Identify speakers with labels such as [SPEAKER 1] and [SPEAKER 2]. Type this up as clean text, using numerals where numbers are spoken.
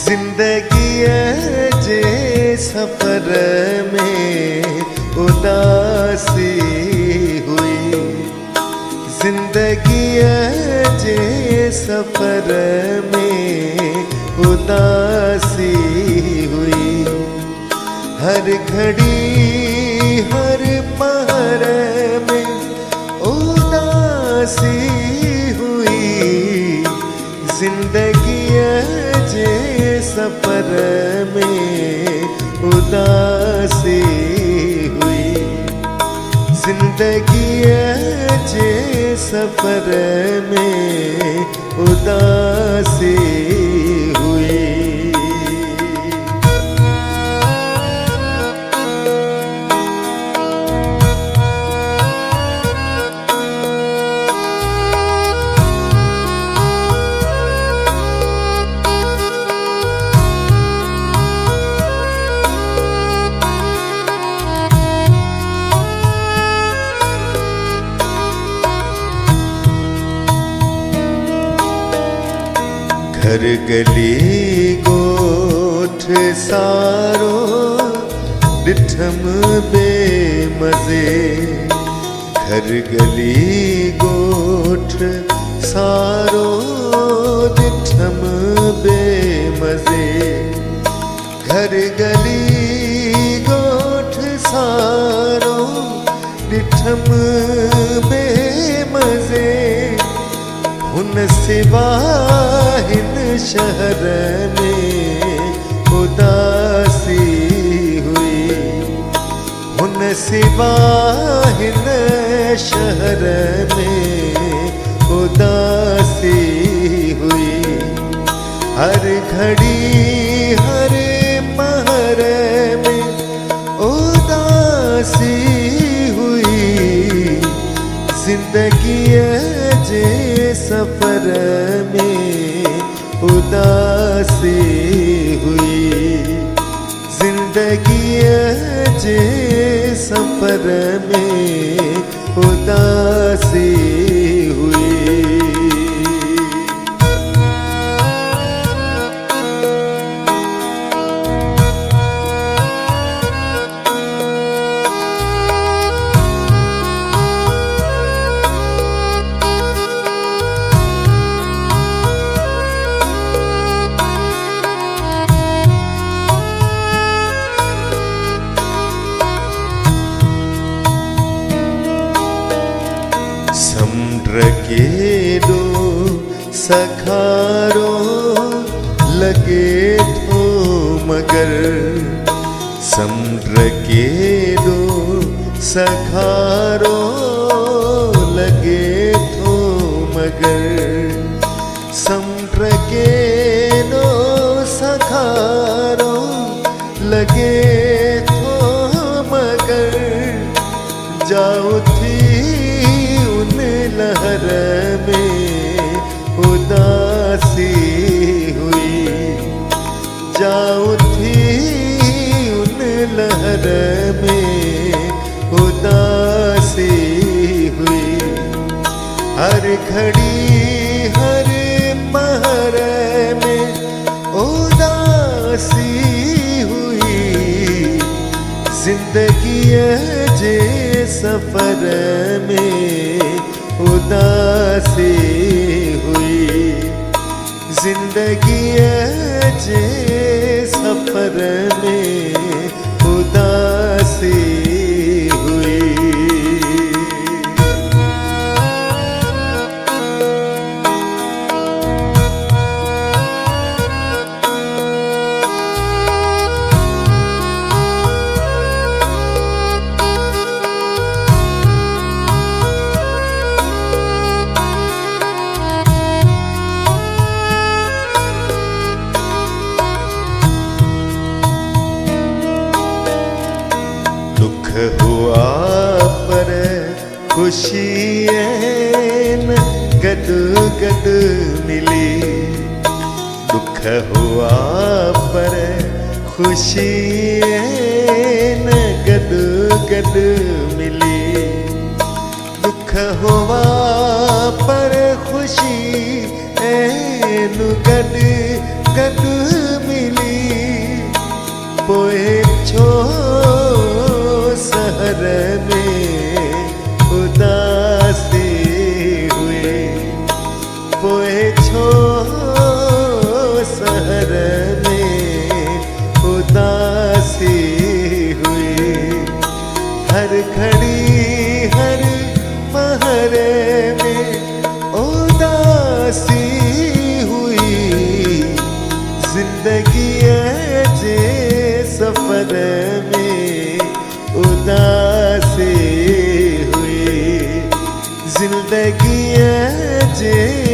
[SPEAKER 1] जिंदगी जे सफर में उदासी हुई, जिंदगी जे सफर में उदासी हुई। हर घड़ी हर पहर में उदासी हुई, जिंदगी जे सफर में उदासी हुई, जिंदगी जे सफर में उदासी हुई। घर गली गोठ सारो डिठम बेमज़े, घर गली गोठ सारो डिठम बेमज़े, घर गली गोठ सारो डिठम बेमज़े। हुन सिवा हिन शहर में उदासी हुई, हुन सिवा हिन शहर में उदासी हुई। हर घड़ी हर पहर में उदासी हुई, जिंदगी जे सफर में उदासी हुई, जिंदगी जे सफर में उदासी हुई। समुद्र के दो सखारो लगे थो मगर, समुद्र के दो सखारो लगे थो मगर, समुद्र के दो सखारो लगे थो मगर। जाओ थी लहर में उदासी हुई, जाओ थी उन लहर में उदासी हुई। हर घड़ी हर पहर में उदासी हुई, जिंदगी जे सफर में उदासी हुई, जिंदगी जे सफर में उदासी हुई। दुख हुआ पर खुशी न गद गद मिली, दुख हुआ पर खुशी न गद गद मिली, दुख हुआ पर खुशी न गद गद मिली। जे